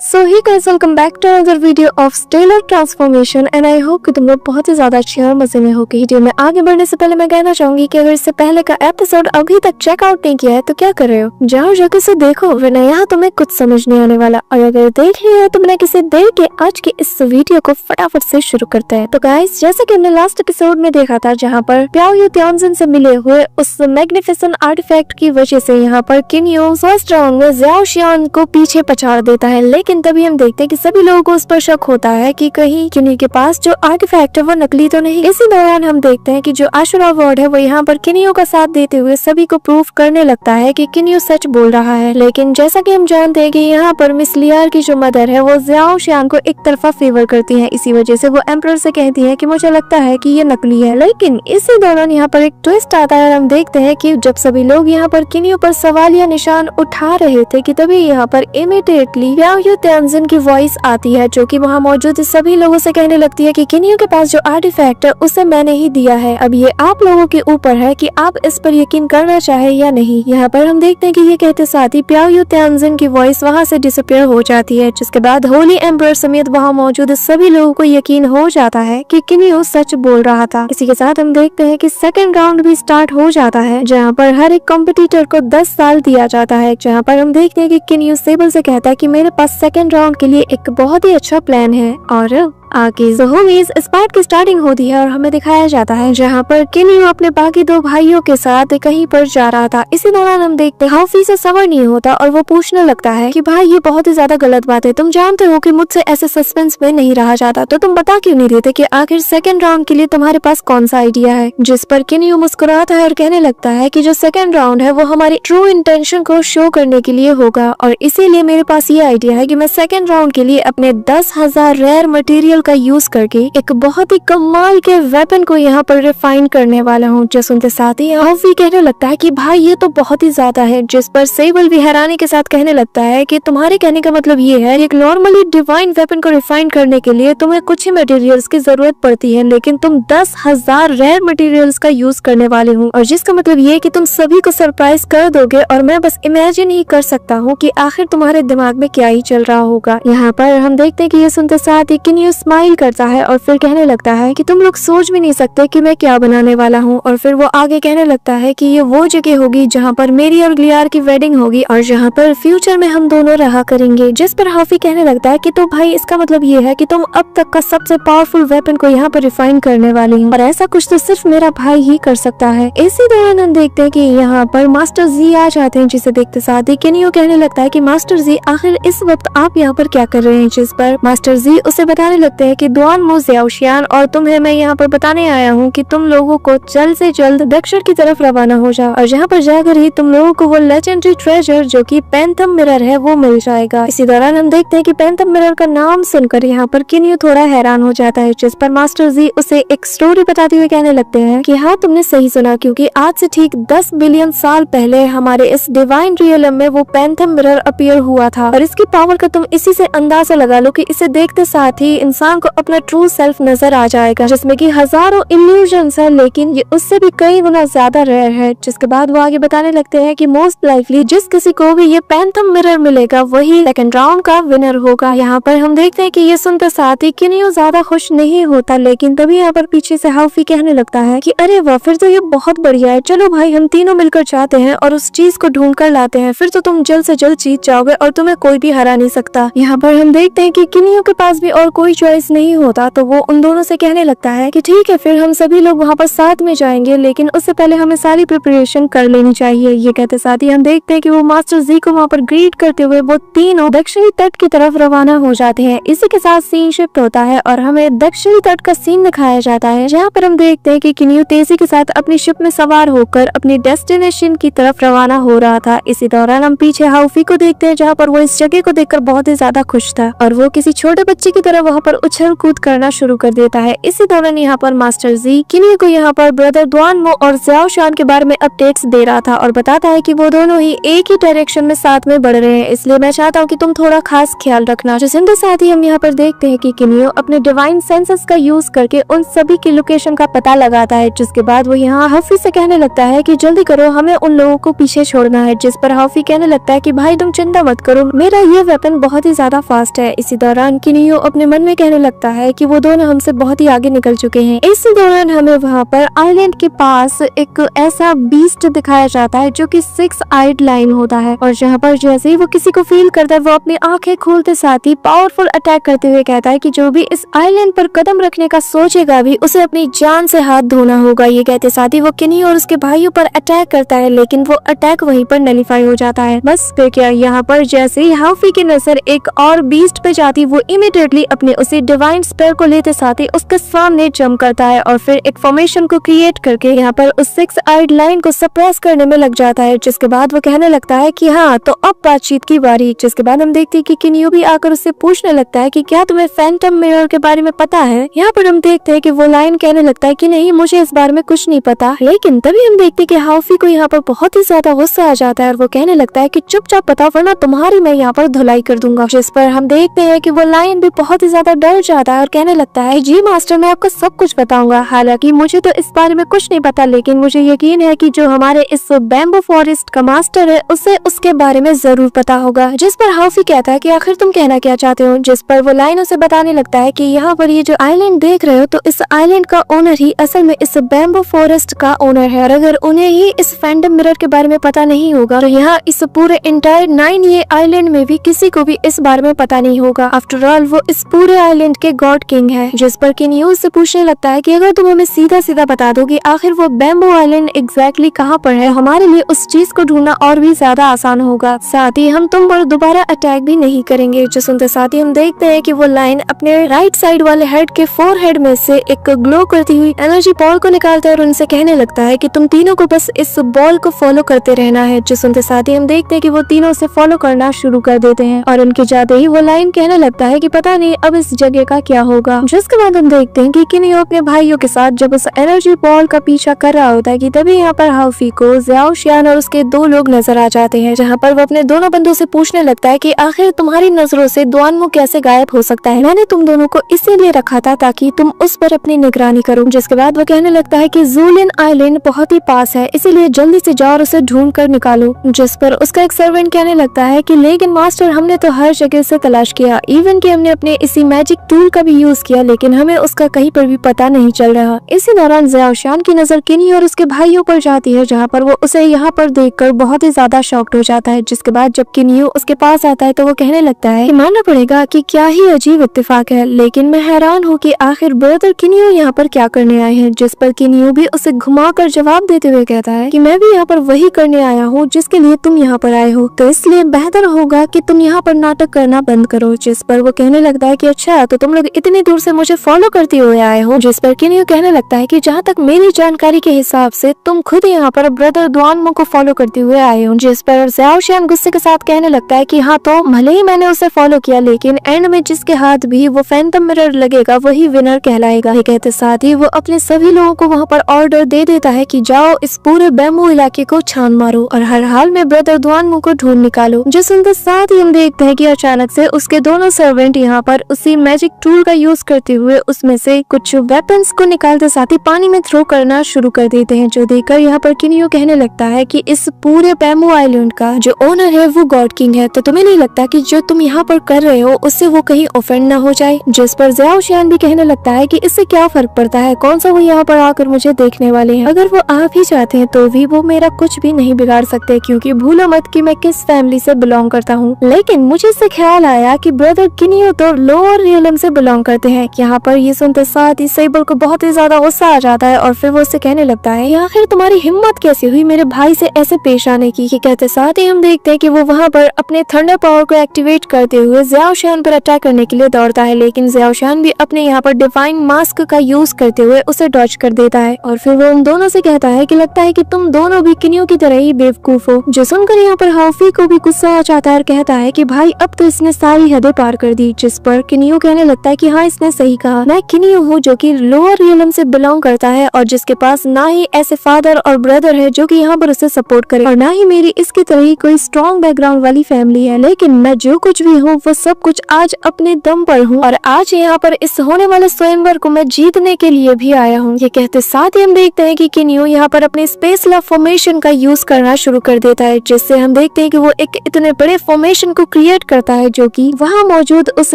So hi guys, welcome back to another video of stellar transformation and I hope कि तुम लोग बहुत ही ज्यादा अच्छे और मजे में हो कि वीडियो में आगे बढ़ने से पहले मैं कहना चाहूंगी कि अगर इससे पहले का एपिसोड अभी तक चेकआउट नहीं किया है तो क्या कर रहे हो, जाओ जाके इसे देखो, वरना यहाँ तुम्हें कुछ समझ नहीं आने वाला। और अगर देख लिया है तो बिना किसी देर के आज की इस वीडियो को फटाफट से शुरू करते हैं। तो गाइस, जैसे कि हमने लास्ट एपिसोड में देखा था जहाँ पर प्याओ यू त्यानजिन से मिले हुए उस मैग्निफिसेंट आर्टिफैक्ट की वजह से यहाँ पर किन यू फर्स्ट राउंड में ज़्याओ शियान को पीछे पछाड़ देता है, लेकिन तभी हम देखते हैं कि सभी लोगों को उस पर शक होता है कि कहीं किन्यू के पास जो आर्टिफैक्ट है वो नकली तो नहीं। इसी दौरान हम देखते हैं कि जो आशुरा वार्ड है वो यहाँ पर किन्यू का साथ देते हुए सभी को प्रूफ करने लगता है कि किन्यू सच बोल रहा है। लेकिन जैसा कि हम जानते हैं कि यहाँ पर मिस लियार की जो मदर है वो ज़्याओ शियान को एक तरफा फेवर करती है, इसी वजह से वो एम्परर से कहती है कि मुझे लगता है कि ये नकली है। लेकिन इसी दौरान यहाँ पर एक ट्विस्ट आता है और हम देखते हैं कि जब सभी लोग यहाँ पर किन्यू पर सवाल या निशान उठा रहे थे कि तभी यहाँ पर इमीडिएटली प्याओ यू त्यानजिन की वॉइस आती है जो कि वहाँ मौजूद सभी लोगों से कहने लगती है कि किन्यू के पास जो आर्टिफैक्ट है उसे मैंने ही दिया है, अब ये आप लोगों के ऊपर है कि आप इस पर यकीन करना चाहे या नहीं। यहाँ पर हम देखते हैं कि ये कहते साथ ही प्याओ यू त्यानजिन की वॉइस वहाँ से डिसअपीयर हो जाती है, जिसके बाद होली एम्परर समेत वहाँ मौजूद सभी लोगों को यकीन हो जाता है कि किन्यू सच बोल रहा था। इसी के साथ हम देखते हैं कि सेकंड राउंड भी स्टार्ट हो जाता है जहाँ पर हर एक कॉम्पिटिटर को 10 साल दिया जाता है, जहाँ पर हम देखते हैं कि किन्यू सेबल से कहता है कि मेरे पास सेकंड राउंड के लिए एक बहुत ही अच्छा प्लान है। और आगे होमीज इस पार्ट की स्टार्टिंग होती है और हमें दिखाया जाता है जहाँ पर किन्यू अपने बाकी दो भाइयों के साथ कहीं पर जा रहा था। इसी दौरान हम देखते हैं हाफी से सबर नहीं होता और वो पूछने लगता है कि भाई ये बहुत ही ज्यादा गलत बात है, तुम जानते हो कि मुझसे ऐसे सस्पेंस में नहीं रहा जाता, तो तुम बता क्यों नहीं देते कि आखिर सेकंड राउंड के लिए तुम्हारे पास कौन सा आइडिया है। जिस पर किन्यू मुस्कुराता है और कहने लगता है कि जो सेकंड राउंड है वो हमारी ट्रू इंटेंशन को शो करने के लिए होगा और इसीलिए मेरे पास ये आइडिया है कि मैं सेकंड राउंड के लिए अपने 10,000 रेयर मटेरियल का यूज करके एक बहुत ही कमाल के वेपन को यहाँ पर रिफाइन करने वाला हूँ। जो सुनते साथ ही हाफी कहने लगता है कि भाई ये तो बहुत ही ज्यादा है, जिस पर सेबल भी हैरानी के साथ कहने लगता है कि तुम्हारे कहने का मतलब ये है एक नॉर्मली डिवाइन वेपन को रिफाइन करने के लिए तुम्हें कुछ ही मटेरियल्स की जरूरत पड़ती है, लेकिन तुम 10,000 रेयर मटेरियल्स का यूज करने वाले हो, और जिसका मतलब ये कि तुम सभी को सरप्राइज कर दोगे और मैं बस इमेजिन ही कर सकता हूँ कि आखिर तुम्हारे दिमाग में क्या ही चल रहा होगा। यहाँ पर हम देखते हैं कि ये सुनते साथ ही किन्यू स्माइल करता है और फिर कहने लगता है कि तुम लोग सोच भी नहीं सकते कि मैं क्या बनाने वाला हूँ। और फिर वो आगे कहने लगता है कि ये वो जगह होगी जहाँ पर मेरी और लियार की वेडिंग होगी और जहाँ पर फ्यूचर में हम दोनों रहा करेंगे। जिस पर हाफी कहने लगता है कि तो भाई इसका मतलब ये है कि तुम अब तक का सबसे पावरफुल वेपन को यहाँ पर रिफाइन करने वाली हो और ऐसा कुछ तो सिर्फ मेरा भाई ही कर सकता है। इसी दौरान हम देखते हैं कि यहाँ पर मास्टर जी आ जाते हैं, जिसे देखते साथ ही किन्यू कहने लगता है कि मास्टर जी आखिर इस वक्त आप यहाँ पर क्या कर रहे हैं। जिस पर मास्टर जी उसे बताने लगते हैं कि दुआन मो ज़्याओ शियान और तुम्हें मैं यहाँ पर बताने आया हूँ कि तुम लोगों को जल्द से जल्द दक्षिण की तरफ रवाना हो जाओ और जहाँ पर जाकर ही तुम लोगों को वो लेजेंडरी ट्रेजर जो कि पेंथम मिरर है वो मिल जाएगा। इसी दौरान हम देखते हैं कि पेंथम मिरर का नाम सुनकर यहाँ पर किन्यू थोड़ा हैरान हो जाता है, जिस पर मास्टर जी उसे एक स्टोरी बताते हुए कहने लगते हैं कि हाँ तुमने सही सुना, क्योंकि आज से ठीक 10 बिलियन साल पहले हमारे इस डिवाइन रियलम में वो पेंथम मिरर अपीयर हुआ था और इसकी पावर का तुम इसी से अंदाजा लगा लो कि इसे देखते साथ ही इंसान को अपना ट्रू सेल्फ नजर आ जाएगा, जिसमें कि हजारों इल्यूजन्स है, लेकिन ये उससे भी कई गुना ज्यादा रेयर है। जिसके बाद वो आगे बताने लगते हैं कि मोस्ट लाइकली जिस किसी को भी ये पेंथम मिरर मिलेगा वही सेकंड राउंड का विनर होगा। यहाँ पर हम देखते हैं कि ये सुनते साथ ही किन्यू ज्यादा खुश नहीं होता, लेकिन तभी यहाँ पर पीछे से हाफी कहने लगता है कि अरे वाह, फिर तो ये बहुत बढ़िया है, चलो भाई हम तीनों मिलकर जाते हैं और उस चीज को ढूंढ कर लाते हैं, फिर तो तुम जल्द से जल्द जीत जाओगे और तुम्हें कोई भी हरा नहीं सकता। यहाँ पर हम देखते हैं कि किन्यू के पास भी और कोई चॉइस नहीं होता, तो वो उन दोनों से कहने लगता है कि ठीक है फिर हम सभी लोग वहाँ पर साथ में जाएंगे, लेकिन उससे पहले हमें सारी प्रिपरेशन कर लेनी चाहिए। ये कहते साथ ही हम देखते हैं कि वो मास्टर जी को वहाँ पर ग्रीट करते हुए वो तीनों दक्षिणी तट की तरफ रवाना हो जाते हैं। इसी के साथ सीन शिफ्ट होता है और हमें दक्षिणी तट का सीन दिखाया जाता है, जहाँ पर हम देखते हैं कि किन्यू तेजी के साथ अपनी शिप में सवार होकर अपनी डेस्टिनेशन की तरफ रवाना हो रहा था। इसी दौरान हम पीछे हाफी को देखते हैं, जहाँ पर वो इस जगह को देखकर बहुत ही ज्यादा खुश था और वो किसी छोटे बच्चे की तरह वहाँ पर उछल कूद करना शुरू कर देता है। इसी दौरान यहाँ पर मास्टर जी किन्ही को यहाँ पर ब्रदर दुआनमो और ज़ियाओ शान के बारे में अपडेट्स दे रहा था और बताता है कि वो दोनों ही एक ही डायरेक्शन में साथ में बढ़ रहे हैं, इसलिए मैं चाहता हूँ कि तुम थोड़ा खास ख्याल रखना। जिसके साथ ही हम यहाँ पर देखते हैं कि किनियो अपने डिवाइन सेंसेस का यूज करके उन सभी की लोकेशन का पता लगाता है, जिसके बाद वो यहाँ हाफी से कहने लगता है कि जल्दी करो, हमें उन लोगों को पीछे छोड़ना है। जिस पर हाफी कहने लगता है कि भाई तुम चिंता मत करो, मेरा ये वेपन बहुत ही ज्यादा फास्ट है। इसी दौरान किनियो अपने मन में कहने लगता है कि वो दोनों हमसे बहुत ही आगे निकल चुके हैं। इसी दौरान हमें वहाँ पर आइलैंड के पास एक ऐसा बीस्ट दिखाया जाता है जो कि 6 आइड लाइन होता है, और जहाँ पर जैसे ही वो किसी को फील करता है वो अपनी आंखें खोलते साथ ही पावरफुल अटैक करते हुए कहता है कि जो भी इस आइलैंड पर कदम रखने का सोचेगा भी उसे अपनी जान से हाथ धोना होगा। ये कहते साथ ही वो किनी और उसके भाइयों पर अटैक करता है, लेकिन वो अटैक वहीं पर नलीफाई हो जाता है। बस फिर क्या, यहाँ पर जैसे ही हाफी की नजर एक और बीस्ट पे जाती, वो इमीडिएटली अपने उसी डिवाइन स्पेयर को लेते साथ ही उसके सामने जंप करता है और फिर एक फॉर्मेशन को क्रिएट करके यहाँ पर उस 6 आइड लाइन को सप्रेस करने में लग जाता है। जिसके बाद वो कहने लगता है कि हाँ, तो अब बातचीत की बारी। जिसके बाद हम देखते हैं कि किनियो भी आकर उससे पूछने लगता है कि क्या तुम्हें फैंटम मिरर के बारे में पता है। यहाँ पर हम देखते हैं कि वो लाइन कहने लगता है कि नहीं, मुझे इस बारे में कुछ नहीं पता। लेकिन तभी हम देखते हैं कि हाफी को यहाँ पर बहुत ही ज्यादा गुस्सा आ जाता है और वो कहने लगता है कि चुपचाप बताओ वरना तुम्हारी मैं यहाँ पर धुलाई कर दूंगा। जिस पर हम देखते हैं कि वो लाइन भी बहुत ही ज्यादा डर जाता है और कहने लगता है जी मास्टर, मैं आपको सब कुछ बताऊंगा। हालांकि मुझे तो इस बारे में कुछ नहीं पता, लेकिन मुझे यकीन है कि जो हमारे इस बैम्बू फॉरेस्ट का मास्टर है उसे उसके बारे में जरूर पता होगा। जिस पर हाफी कहता है कि आखिर तुम कहना क्या चाहते हो। जिस पर वो लाइन उसे बताने लगता है कि यहाँ पर ये जो आइलैंड देख रहे हो, तो इस आइलैंड का ओनर ही असल में इस बैम्बू फॉरेस्ट का ओनर है, और अगर उन्हें ही इस फैंटम मिरर के बारे में पता नहीं होगा तो यहाँ इस पूरे इंटायर 9 ये आइलैंड में भी किसी को भी इस बारे में पता नहीं होगा। आफ्टर ऑल वो इस पूरे आइलैंड के गॉड किंग है। जिस पर किनियो से पूछने लगता है कि अगर तुम हमें सीधा सीधा बता दो कि आखिर वो बैम्बू आइलैंड एग्जैक्टली कहाँ पर है, हमारे लिए उस चीज को ढूंढना और भी ज्यादा आसान होगा, साथ ही हम तुम पर दोबारा अटैक भी नहीं करेंगे। जो सुनते साथ ही हम देखते हैं कि वो लाइन अपने राइट साइड वाले हेड के फोरहेड में से एक ग्लो करती हुई एनर्जी बॉल को निकालता है और उनसे कहने लगता है कि तुम तीनों को बस इस बॉल को फॉलो करते रहना है। जो सुनते साथ ही हम देखते हैं कि वो तीनों से फॉलो करना शुरू कर देते हैं और उनके जाते ही वो लाइन कहने लगता है कि पता नहीं अब इस जगह का क्या होगा। जिसके बाद हम देखते हैं कि किनियो अपने भाइयों के साथ जब उस एनर्जी बॉल का पीछा कर रहा होता है कि तभी यहाँ पर हाफी को ज़ियाओ शान और उसके 2 लोग नजर आ जाते हैं, जहाँ पर वो अपने दोनों बंदों से पूछने लगता है कि आखिर तुम्हारी नजरों से दुआनमो कैसे गायब हो सकता है। मैंने तुम दोनों को इसीलिए रखा था ताकि तुम उस पर अपनी निगरानी करो। जिसके बाद वो कहने लगता है कि ज़ूलिन आइलैंड बहुत ही पास है, इसीलिए जल्दी से जाओ और उसे ढूंढ कर निकालो। जिस पर उसका एक सर्वेंट कहने लगता है कि लेकिन मास्टर, हमने तो हर जगह से तलाश किया, इवन कि हमने अपने इसी मैजिक टूल का भी यूज किया, लेकिन हमें उसका कहीं पर भी पता नहीं चल रहा। इसी दौरान ज़ियाओ शान की नजर किनी और उसके भाइयों पर जाती है, जहाँ पर वो उसे यहाँ पर देखकर बहुत ही ज्यादा शॉक्ड हो जाता है। जिसके बाद जब किनियो उसके पास आता है तो वो कहने लगता है कि मानना पड़ेगा कि क्या ही अजीब इत्तेफाक है, लेकिन मैं हैरान हूँ कि आखिर ब्रदर किनियो यहाँ पर क्या करने आए हैं। जिस पर किनियो भी उसे घुमाकर जवाब देते हुए कहता है कि मैं भी यहाँ पर वही करने आया हूँ जिसके लिए तुम यहाँ पर आए हो, तो इसलिए बेहतर होगा कि तुम यहाँ पर नाटक करना बंद करो। जिस पर वो कहने लगता है कि अच्छा, तो तुम लोग इतनी दूर से मुझे फॉलो करते हुए आए हो। जिस पर किनियो कहने लगता है कि जहाँ तक मेरी जानकारी के हिसाब से तुम खुद यहाँ पर ब्रदर दुआनमो को फॉलो करते हुए आए हो। जिस पर ज़ियाओ शान गुस्से के साथ कहने लगता है कि हाँ, तो भले ही मैंने उसे फॉलो किया, लेकिन एंड में जिसके हाथ भी वो फैंटम मिरर लगेगा वही विनर कहलाएगा। ये कहते साथ ही वो अपने सभी लोगों को वहाँ पर ऑर्डर दे देता है कि जाओ इस पूरे बैम्बू इलाके को छान मारो और हर हाल में ब्रदर दुआनमो को ढूंढ निकालो। जो सुनते साथ ही हम देखते हैं कि अचानक से उसके दोनों सर्वेंट यहाँ पर उसी मैजिक टूल का यूज करते हुए उसमें से कुछ वेपन्स को निकालते साथ ही पानी में थ्रो करना शुरू कर देते हैं। जो देखकर यहाँ पर किनियो कहने लगता है कि इस पूरे बैम्बू आइलैंड का जो ओनर है वो गॉड किंग है, तो तुम्हें नहीं लगता कि जो तुम यहाँ पर कर रहे हो उससे वो कहीं ऑफेंड ना हो जाए। जिस पर ज़ियाओ शान भी कहने लगता है कि इससे क्या फर्क पड़ता है, कौन सा वो यहाँ पर आकर मुझे देखने वाले हैं, अगर वो आ भी चाहते हैं तो भी वो मेरा कुछ भी नहीं बिगाड़ सकते, क्योंकि भूलो मत कि मैं किस फैमिली से बिलोंग करता हूँ। लेकिन मुझे इससे ख्याल आया कि ब्रदर किनियो तो लोअर रियलम से बिलोंग करते हैं। यहाँ पर ये सुनते साथ ही सेबर को बहुत ही ज्यादा गुस्सा आ जाता है और फिर वो उससे कहने लगता है आखिर तुम्हारी हिम्मत कैसे हुई मेरे भाई से ऐसे पेश आने की। ये कहते साथ ही हम देखते हैं कि वो वहाँ पर अपने थंडर पावर को एक्टिवेट करते हुए ज़ियाओ शान पर अटैक करने के लिए दौड़ता है, लेकिन ज़ियाओ शान भी अपने यहाँ पर डिवाइन मास्क का यूज करते हुए उसे डॉज कर देता है और फिर वो उन दोनों से कहता है कि लगता है कि तुम दोनों भी किनियो की तरह ही बेवकूफ हो। जो सुनकर यहाँ पर हाफी को भी गुस्सा आ जाता है और कहता है कि भाई अब तो इसने सारी हदें पार कर दी। जिस पर किनियो कहने कहने लगता है कि हाँ इसने सही कहा, मैं किनियो हूँ जो कि लोअर रियलम से बिलोंग करता है और जिसके पास ना ही ऐसे फादर और ब्रदर है जो कि यहाँ पर उसे सपोर्ट करे और ना ही मेरी इसकी तरह ही कोई स्ट्रॉन्ग बैकग्राउंड वाली फैमिली है, लेकिन मैं जो कुछ भी हूँ वो सब कुछ आज अपने दम पर हूँ और आज यहाँ पर इस होने वाले स्वयंवर को मैं जीतने के लिए भी आया हूँ। ये कहते साथ ही हम देखते हैं कि किनियो यहाँ पर अपने स्पेस लव फॉर्मेशन का यूज करना शुरू कर देता है, जिससे हम देखते हैं कि वो एक इतने बड़े फॉर्मेशन को क्रिएट करता है जो कि वहाँ मौजूद उस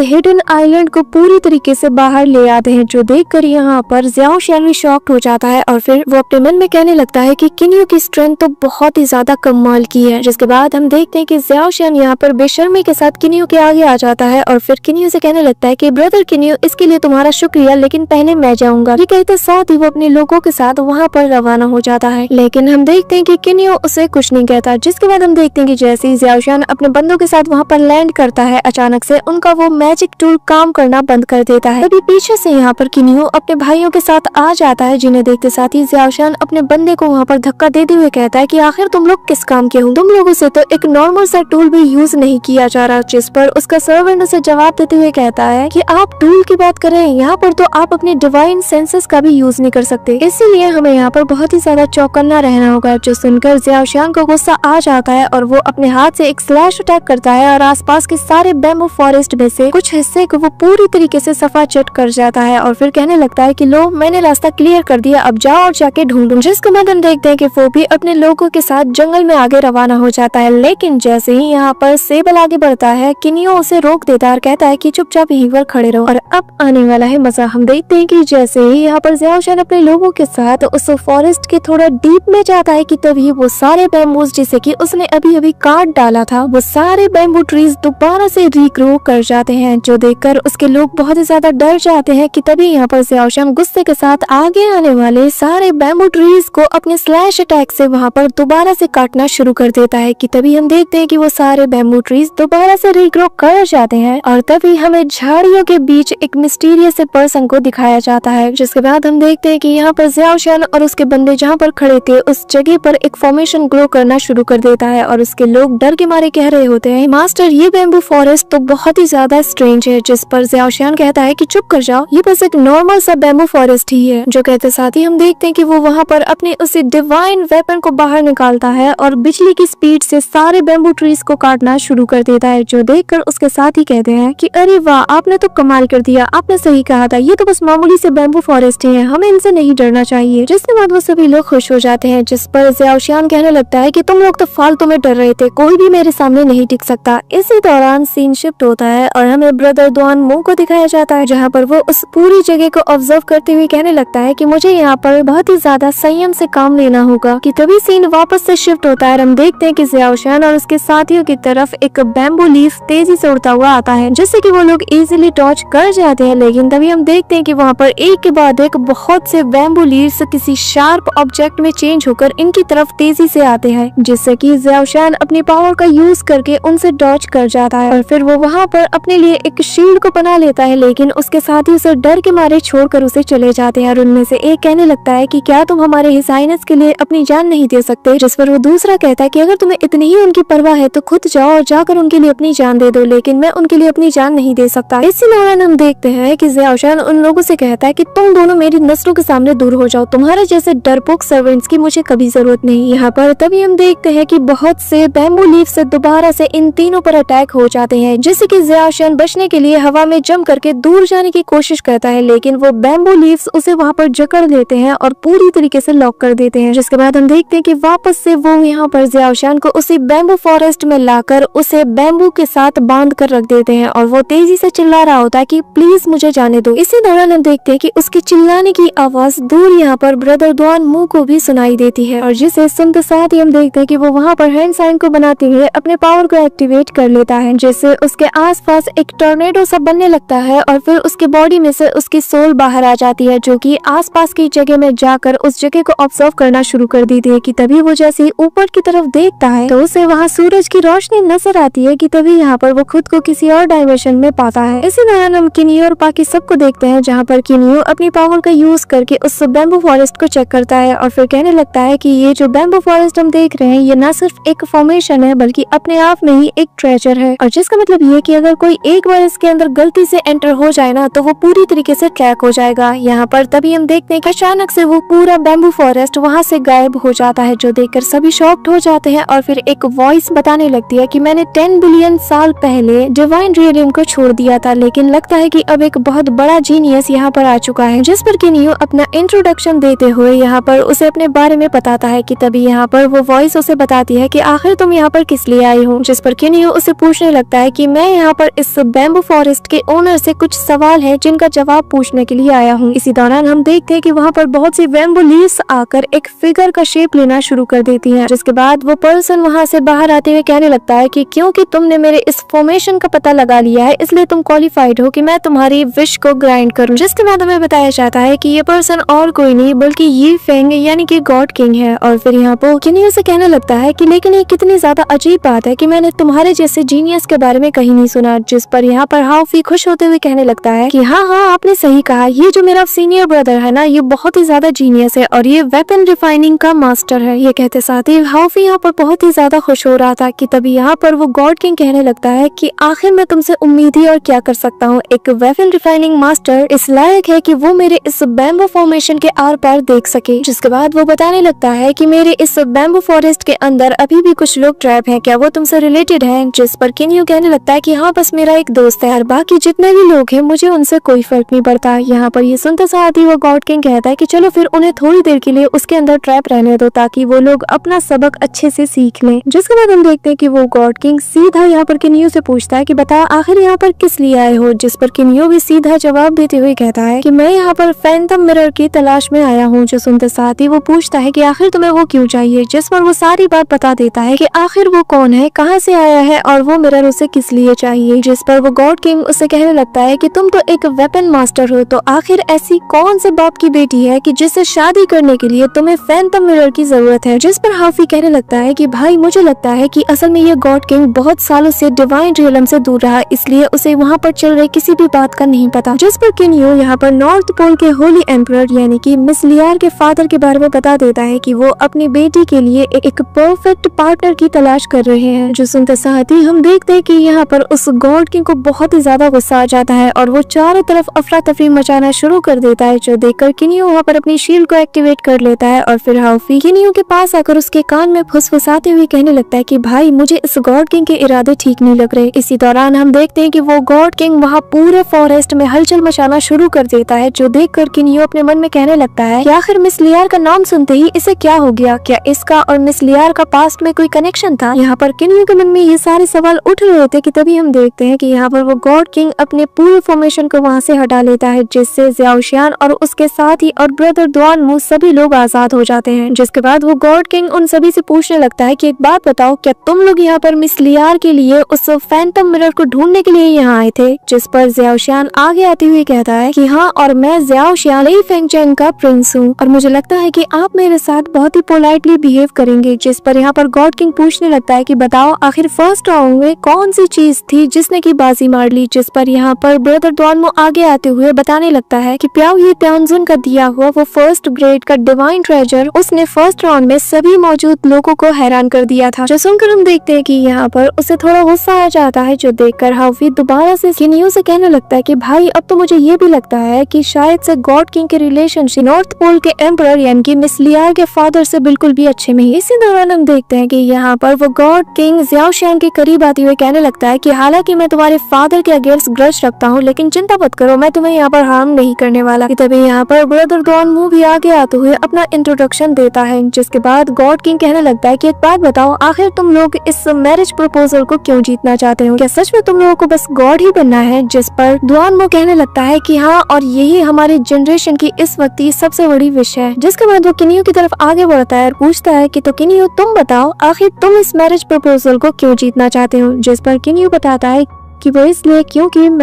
हिडन आइलैंड को पूरी तरीके से बाहर ले आते हैं, जो देखकर यहाँ पर ज़्याओ शान भी शॉक्ड हो जाता है और फिर वो अपने मन में कहने लगता है कि किनियो की स्ट्रेंथ तो बहुत ही ज्यादा कमाल की है। जिसके बाद हम देखते हैं कि ज़्याओ शान यहाँ पर बेशर्मी के साथ किनियो के आगे आ जाता है और फिर किनियो से कहने लगता है कि ब्रदर किनियो, इसके लिए तुम्हारा शुक्रिया, लेकिन पहले मैं जाऊंगा। ये कहते साथ ही वो अपने लोगों के साथ वहाँ पर रवाना हो जाता है, लेकिन हम देखते हैं कि किनियो उसे कुछ नहीं कहता। जिसके बाद हम देखते हैं कि जैसे ही ज़्याओ शान अपने बंदों के साथ वहाँ पर लैंड करता है, अचानक से उनका वो मैजिक टूल काम करना बंद कर देता है। तभी पीछे से यहाँ पर किनियो अपने भाइयों के साथ आ जाता है, जिन्हें देखते साथ ही ज़्याओ शान अपने बंदे को वहाँ पर धक्का देते हुए कहता है कि आखिर तुम लोग किस काम के हो, तुम लोगों से तो एक नॉर्मल सा टूल भी यूज नहीं किया जा रहा। जिस पर उसका सर्वेंट उसे जवाब देते हुए कहता है कि आप टूल की बात कर रहे हैं, यहाँ पर तो आप अपने डिवाइन सेंसेस का भी यूज नहीं कर सकते, इसीलिए हमें यहाँ पर बहुत ही ज्यादा चौकन्ना रहना होगा। जो सुनकर ज़्याओ शान को गुस्सा आ जाता है और वो अपने हाथ से एक स्लैश अटैक करता है और आसपास के सारे बैम्बू फॉरेस्ट में से कुछ हिस्से को वो पूरी तरीके से सफा चट कर जाता है और फिर कहने लगता है कि लो, मैंने रास्ता क्लियर कर दिया, अब जाओ और जाके ढूंढो। जिसके बाद हम देखते हैं कि वो भी अपने लोगों के साथ जंगल में आगे रवाना हो जाता है, लेकिन जैसे ही यहाँ पर सेबल आगे बढ़ता है, किनियो उसे रोक देता है और कहता है कि चुपचाप यहीं पर खड़े रहो। और अब आने वाला है मजा। हम देखते हैं कि जैसे ही यहाँ पर ज़्याओ शान अपने लोगों के साथ उस फॉरेस्ट के थोड़ा डीप में जाता है कि तभी वो सारे बैम्बूज जिसे कि उसने अभी अभी काट डाला था, वो सारे बैम्बू ट्रीज दोबारा से रीग्रो कर जाते हैं, जो देखकर उसके लोग बहुत ही ज्यादा डर जाते हैं कि तभी यहाँ पर ज़्याओ शान गुस्से के साथ आगे आने वाले सारे बैम्बू ट्रीज को अपने स्लैश अटैक से वहाँ पर दोबारा से काटना शुरू कर देता है कि तभी हम देखते हैं कि वो सारे बैम्बू ट्रीज दोबारा से रीग्रो कर जाते हैं और तभी हमें झाड़ियों के बीच एक मिस्टीरियस पर्सन को दिखाया जाता है। जिसके बाद हम देखते हैं कि यहाँ पर ज़्याओ शान और उसके बंदे जहाँ पर खड़े थे उस जगह पर एक फॉर्मेशन ग्रो करना शुरू कर देता है और उसके लोग डर के मारे कह रहे होते हैं, मास्टर ये बैम्बू फॉरेस्ट तो बहुत ही ज्यादा स्ट्रेंज है। जिस पर ज़्याओ शान कहता है कि चुप कर जाओ, ये बस एक नॉर्मल सा बैम्बू फॉरेस्ट ही है। जो कहते साथ ही हम देखते हैं कि वो वहाँ पर अपने उस डिवाइन वेपन को बाहर निकालता है और बिजली की स्पीड से सारे बैम्बू ट्रीज को काटना शुरू कर देता है, जो देखकर उसके साथ ही कहते हैं कि अरे वाह, आपने तो कमाल कर दिया, आपने सही कहा था, ये तो बस मामूली से बैम्बू फॉरेस्ट है, हमें इनसे नहीं डरना चाहिए। जिसके बाद वो सभी लोग खुश हो जाते हैं। जिस पर ज़्याओ शान कहने लगता है कि तुम लोग तो फालतू में डर रहे थे, कोई भी मेरे सामने नहीं टिक सकता। इसी दौरान सीन शिफ्ट होता है और हमें ब्रदर दुआन मू को दिखाया जाता है, जहाँ पर वो उस पूरी जगह को ऑब्जर्व करते हुए कहने लगता है कि मुझे यहाँ पर बहुत ही ज्यादा संयम से काम लेना होगा। कि तभी सीन वापस से शिफ्ट होता है और हम देखते हैं कि ज़्याओ शान और उसके साथियों की तरफ एक बैम्बू लीफ तेजी से उड़ता हुआ आता है, जिससे कि वो लोग इजीली डॉज कर जाते हैं। लेकिन तभी हम देखते हैं कि वहाँ पर एक के बाद एक बहुत से बैम्बू लीव्स किसी शार्प ऑब्जेक्ट में चेंज होकर इनकी तरफ तेजी से आते हैं, जिससे कि ज़्याओ शान अपनी पावर का यूज करके उनसे डॉज कर जाता है और फिर वो वहाँ पर अपने लिए एक शील्ड को बना लेता है, लेकिन उसके साथ ही उसे डर के मारे छोड़कर उसे चले जाते हैं। और उनमें से एक कहने लगता है कि क्या तुम हमारे हिस हाइनेस के लिए अपनी जान नहीं दे सकते? जिस पर वो दूसरा कहता है कि अगर तुम्हें इतनी ही उनकी परवाह है तो खुद जाओ और जाकर उनके लिए अपनी जान दे दो, लेकिन मैं उनके लिए अपनी जान नहीं दे सकता। इसी दौरान हम देखते हैं कि ज़्याओ शान उन लोगों से कहता है कि तुम दोनों मेरी नस्लों के सामने दूर हो जाओ, तुम्हारे जैसे डरपोक सर्वेंट्स की मुझे कभी जरूरत नहीं। यहाँ पर तभी हम देखते हैं कि बहुत से बैम्बू लीफ से दोबारा से इन तीनों पर अटैक हो जाते हैं, जिससे कि ज़्याओ शान बचने के लिए हवा में जंप करके दूर जाने की कोशिश करता है, लेकिन वो बैम्बू लीव्स उसे वहाँ पर जकड़ लेते हैं और पूरी तरीके से लॉक कर देते हैं। जिसके बाद हम देखते हैं कि वापस से वो यहाँ पर ज़्याओ शान को उसी बैम्बू फॉरेस्ट में लाकर उसे बैम्बू के साथ बांध कर रख देते हैं और वो तेजी से चिल्ला रहा होता है कि प्लीज मुझे जाने दो। इसी दौरान हम देखते हैं कि उसके चिल्लाने की आवाज दूर यहाँ पर ब्रदर दुआन मू को भी सुनाई देती है और जिसे सुनते साथ ही हम देखते हैं कि वो वहाँ पर हैंड साइन को बनाते हुए अपने पावर को एक्टिवेट कर लेता है, जिससे उसके आसपास एक टॉर्नेडो सा बनने लगता है और फिर उसके बॉडी में से उसकी सोल बाहर आ जाती है, जो कि आसपास की जगह में जाकर उस जगह को ऑब्जर्व करना शुरू कर देती है। कि तभी वो जैसे ऊपर की तरफ देखता है तो उसे वहाँ सूरज की रोशनी नजर आती है। कि तभी यहाँ पर वो खुद को किसी और डायमेंशन में पाता है। इसी दौरान हम किनियो और बाकी सबको देखते हैं, जहाँ पर किनियो अपनी पावर का यूज करके उस बैम्बू फॉरेस्ट को चेक करता है और फिर कहने लगता है कि ये जो बैम्बू फॉरेस्ट हम देख रहे हैं ये न सिर्फ एक फॉर्मेशन है बल्कि अपने आप में ही एक ट्रेजर है, और जिसका मतलब ये कि अगर कोई एक बार इसके अंदर गलती से एंटर हो जाए ना तो वो पूरी तरीके से ट्रैक हो जाएगा। यहाँ पर तभी हम देखते हैं कि अचानक से वो पूरा बैम्बू फॉरेस्ट वहाँ से गायब हो जाता है, जो देखकर सभी शॉक्ड हो जाते हैं। और फिर एक वॉइस बताने लगती है कि मैंने 10 बिलियन साल पहले डिवाइन रियलियम को छोड़ दिया था, लेकिन लगता है कि अब एक बहुत बड़ा जीनियस यहाँ पर आ चुका है। जिस पर किनियो अपना इंट्रोडक्शन देते हुए यहाँ पर उसे अपने बारे में बताता है कि तभी यहाँ पर वो वॉइस उसे बताती है कि आखिर तुम यहाँ पर किस लिए आई हो। जिस पर किनियो उसे पूछने लगता है कि मैं यहाँ पर इस बैम्बू फॉरेस्ट के ओनर से कुछ सवाल है जिनका जवाब पूछने के लिए आया हूँ। इसी दौरान हम देखते हैं कि वहाँ पर बहुत सी बैम्बू लीव्स आकर एक फिगर का शेप लेना शुरू कर देती है। जिसके बाद वो पर्सन वहाँ से बाहर आते हुए कहने लगता है कि क्योंकि तुमने मेरे इस फॉर्मेशन का पता लगा लिया है इसलिए तुम क्वालिफाइड हो कि मैं तुम्हारी विश को ग्रांट करूं। जिसके बाद हमें बताया जाता है कि ये पर्सन और कोई नहीं बल्कि ये फेंग यानी कि गॉड किंग है। और फिर यहाँ पर किनियो से कहने लगता है कि लेकिन ये कितनी ज्यादा अजीब बात है कि मैंने तुम्हारे जैसे जीनियस के बारे में कहीं नहीं सुना। जिस पर यहाँ पर हाउफी खुश होते हुए कहने लगता है कि हाँ आपने सही कहा, ये जो मेरा सीनियर ब्रदर है ना ये बहुत ही ज्यादा जीनियस है और ये वेपन रिफाइनिंग का मास्टर है। ये कहते साथ ही हाउफी यहाँ पर बहुत ही ज्यादा खुश हो रहा था कि तभी यहाँ पर वो गॉड किंग कहने लगता है कि आखिर मैं तुमसे उम्मीद ही और क्या कर सकता हूँ। एक वेपन रिफाइनिंग मास्टर इस लायक है कि वो मेरे इस बैम्बू फॉर्मेशन के आर पार देख सके। जिसके बाद वो बताने लगता है कि मेरे इस बैम्बू फॉरेस्ट के अंदर अभी भी कुछ लोग ट्रैप हैं, क्या वो तुमसे रिलेटेड हैं? जिस पर किनियो कहने लगता है कि हाँ बस मेरा एक दोस्त है और बाकी जितने भी लोग हैं मुझे उनसे कोई फर्क नहीं पड़ता। यहाँ पर ये सुनते साथ ही वो गॉड किंग कहता है कि चलो फिर उन्हें थोड़ी देर के लिए उसके अंदर ट्रैप रहने दो ताकि वो लोग अपना सबक अच्छे से सीख लें। जिसके बाद हम देखते हैं कि वो गॉड किंग सीधा यहाँ पर किनियो से पूछता है कि बता आखिर यहाँ पर किस लिए आए हो। जिस पर किनियो भी सीधा जवाब देते हुए कहता है कि मैं यहाँ पर फैंटम मिरर की तलाश में आया हूँ। जो सुनते साथ ही वो पूछता है कि आखिर तुम्हें वो क्यों चाहिए। जिस पर वो सारी बात बता देता है कि आखिर वो कौन है, कहाँ से आया है और वो मिरर उसे किस लिए चाहिए। जिस पर वो गॉड किंग उससे कहने लगता है कि तुम तो एक वेपन मास्टर हो, तो आखिर ऐसी कौन से बाप की बेटी है कि जिससे शादी करने के लिए तुम्हें फैंटम मिरर की जरूरत है। जिस पर हाफी कहने लगता है कि भाई मुझे लगता है कि असल में ये गॉड किंग बहुत सालों से डिवाइन रियलम से दूर रहा, इसलिए उसे वहाँ पर चल रही किसी भी बात का नहीं पता। जिस पर किनियो यहाँ पर नॉर्थ पोल के होली एम्परर यानी कि मिस लियार के फादर के बारे में बता देता है कि वो अपनी बेटी के लिए एक परफेक्ट पार्टनर की तलाश कर रहे हैं। जो सुनते साथ ही हम देखते हैं कि यहाँ पर उस गॉड किंग को बहुत ही ज्यादा गुस्सा आ जाता है और वो चारों तरफ अफरा तफरी मचाना शुरू कर देता है। जो देखकर किनियो वहाँ पर अपनी शील्ड को एक्टिवेट कर लेता है और फिर हाउफी किनियो के पास आकर उसके कान में फुसफुसाते हुए कहने लगता है कि भाई मुझे इस गॉड किंग के इरादे ठीक नहीं लग रहे। इसी दौरान हम देखते हैं कि वो गॉड किंग वहाँ पूरे फॉरेस्ट में हलचल मचाना शुरू कर देता है। जो देखकर किनियो अपने मन में कहने लगता है कि आखिर मिस लियार का नाम सुनते ही इसे क्या हो गया, क्या इसका और मिस लियार का पास्ट में कोई कनेक्शन था। यहाँ पर किनियो के मन में ये सारे सवाल उठ रहे थे कि तभी हम देखते हैं कि यहाँ पर वो गॉड किंग अपने पूरे फॉर्मेशन को वहाँ से हटा लेता है, जिससे ज़्याओशियान और उसके साथ ही और ब्रदर दुआनमू सभी लोग आजाद हो जाते हैं। जिसके बाद वो गॉड किंग उन सभी से पूछने लगता है कि एक बात बताओ, क्या तुम लोग यहाँ पर मिस लियार के लिए उस फैंटम मिरर को ढूंढने के लिए यहाँ आए थे? जिस पर ज़्याओशियान आगे आते हुए कहता है कि हाँ, और मैं ज़्याओशियान लई फेंगचेंग का प्रिंस हूँ और मुझे लगता है कि आप मेरे साथ बहुत ही पोलाइटली बिहेव करेंगे। जिस पर यहाँ पर गॉड किंग पूछने लगता है कि बताओ आखिर फर्स्ट राउंड में कौन सी चीज थी जिसने की बाजी मार ली। जिस पर यहाँ पर ब्रदर दुआनमू आगे आते हुए बताने लगता है कि प्याओ ये त्यानजुन का दिया हुआ वो फर्स्ट ग्रेड का डिवाइन ट्रेजर उसने फर्स्ट राउंड में सभी मौजूद लोगों को हैरान कर दिया था। जो सुनकर हम देखते हैं कि यहाँ पर उसे थोड़ा गुस्सा आ जाता है। जो देखकर हाउफी दोबारा से किनियो से कहने लगता है कि भाई अब तो मुझे ये भी लगता है कि शायद से गॉड किंग के रिलेशनशिप नॉर्थ पोल के एम्परर यानी कि मिस लियार के फादर से बिल्कुल भी अच्छे नहीं। इसी दौरान हम देखते हैं कि यहाँ पर वो गॉड किंग ज़्याओशियान के करीब आते हुए कहने लगता है कि हालांकि मैं तुम्हारे फादर के अगेंस्ट ग्रज रखता हूँ, लेकिन चिंता मत करो, मैं तुम्हें यहाँ पर हार्म नहीं करने वाला। तभी यहाँ पर ब्रदर दुआनमू भी आगे आते हुए अपना इंट्रोडक्शन देता है। जिसके बाद गॉड किंग कहने लगता है कि एक बात बताओ, आखिर तुम लोग इस मैरिज प्रपोजल को क्यों जीतना चाहते हो? क्या सच में तुम लोगों को बस गॉड ही बनना है? जिस पर दुआनमू कहने लगता है कि हाँ, और यही हमारी जनरेशन की इस वक्त की सबसे बड़ी विश है। जिसके बाद वो किनियो की तरफ आगे बढ़ता है और पूछता है कि तो किनियो तुम बताओ, आखिर तुम इस मैरिज प्रपोजल को क्यों जीतना चाहते हो? जिस पर किनियो बताता है कि वो इसलिए क्योंकि मैं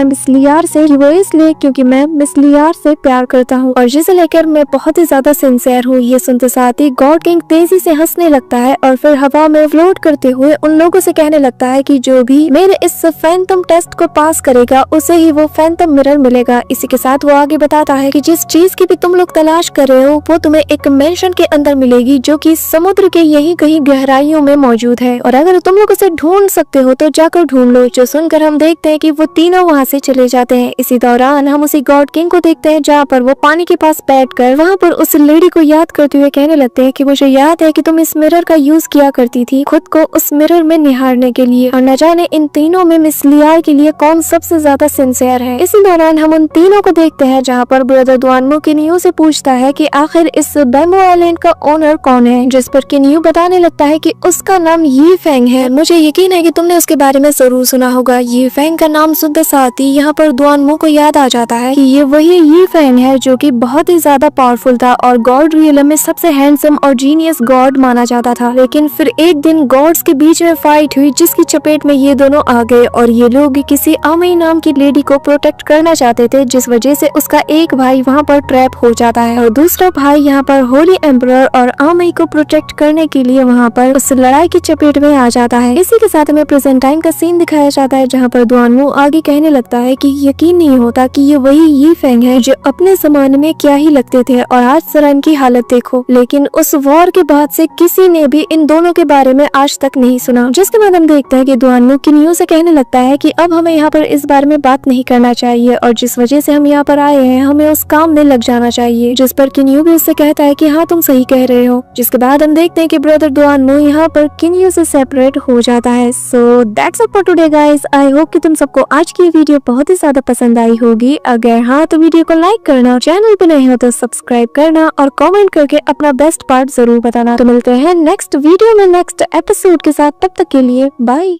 मिस लियार से प्यार करता हूँ और जिसे लेकर मैं बहुत ही ज्यादा सिंसियर हूँ। ये सुनते साथ ही गॉड किंग तेजी से हंसने लगता है और फिर हवा में फ्लोट करते हुए उन लोगों से कहने लगता है कि जो भी मेरे इस फैंटम टेस्ट को पास करेगा उसे ही वो फैंटम मिरर मिलेगा। इसी के साथ वो आगे बताता है कि जिस चीज की भी तुम लोग तलाश कर रहे हो वो तुम्हें एक मेंशन के अंदर मिलेगी जो कि समुद्र के यही कहीं गहराइयों में मौजूद है, और अगर तुम लोग उसे ढूंढ सकते हो तो जाकर ढूंढ लो। जो सुनकर हम देखते हैं कि वो तीनों वहाँ से चले जाते हैं। इसी दौरान हम उसी गॉड किंग को देखते हैं जहाँ पर वो पानी के पास बैठकर वहाँ पर उस लेडी को याद करते हुए कहने लगते हैं कि मुझे याद है कि तुम इस मिरर का यूज किया करती थी खुद को उस मिरर में निहारने के लिए, और न जाने इन तीनों में मिस लियार के लिए कौन सबसे ज्यादा सिंसियर है। इसी दौरान हम उन तीनों को देखते हैं जहाँ पर ब्रदर दुआनमू किन्यू से पूछता है कि आखिर इस बैम्बू आइलैंड का ओनर कौन है, जिस पर किन्यू बताने लगता है कि उसका नाम यी फेंग है। मुझे यकीन है कि तुमने उसके बारे में जरूर सुना होगा। यी फेंग का नाम सुनते साथ ही यहाँ पर दुआनमू को याद आ जाता है कि ये वही यी फेंग है जो कि बहुत ही ज्यादा पावरफुल था और गॉड रियलम में सबसे हैंडसम और जीनियस गॉड माना जाता था। लेकिन फिर एक दिन गॉड्स के बीच में फाइट हुई जिसकी चपेट में ये दोनों आ गए और ये लोग किसी आमई नाम की लेडी को प्रोटेक्ट करना चाहते थे, जिस वजह से उसका एक भाई वहाँ पर ट्रैप हो जाता है और दूसरा भाई यहाँ पर होली एम्परर और आमई को प्रोटेक्ट करने के लिए वहाँ पर उस लड़ाई की चपेट में आ जाता है। इसी के साथ हमें प्रेजेंट टाइम का सीन दिखाया जाता है जहाँ पर दुआनमू आगे कहने लगता है कि यकीन नहीं होता कि ये वही यी फेंग है जो अपने जमाने में क्या ही लगते थे और आज जरा इनकी हालत देखो। लेकिन उस वॉर के बाद से किसी ने भी इन दोनों के बारे में आज तक नहीं सुना। जिसके बाद हम देखते हैं कि दुआनमू किन्यू से कहने लगता है कि अब हमें यहाँ पर इस बारे में बात नहीं करना चाहिए और जिस वजह से हम यहाँ पर आए हैं हमें उस काम में लग जाना चाहिए, जिस पर किन्यू भी उससे कहता है कि हाँ तुम सही कह रहे हो। जिसके बाद हम देखते हैं कि ब्रदर दुआनमू यहाँ पर किन्यू से सेपरेट हो जाता है। So that's it for today guys. I hope कि तुम सबको आज की वीडियो बहुत ही ज्यादा पसंद आई होगी। अगर हाँ तो वीडियो को लाइक करना, चैनल पे नहीं हो तो सब्सक्राइब करना और कमेंट करके अपना बेस्ट पार्ट जरूर बताना। तो मिलते हैं नेक्स्ट वीडियो में नेक्स्ट एपिसोड के साथ, तब तक के लिए बाय।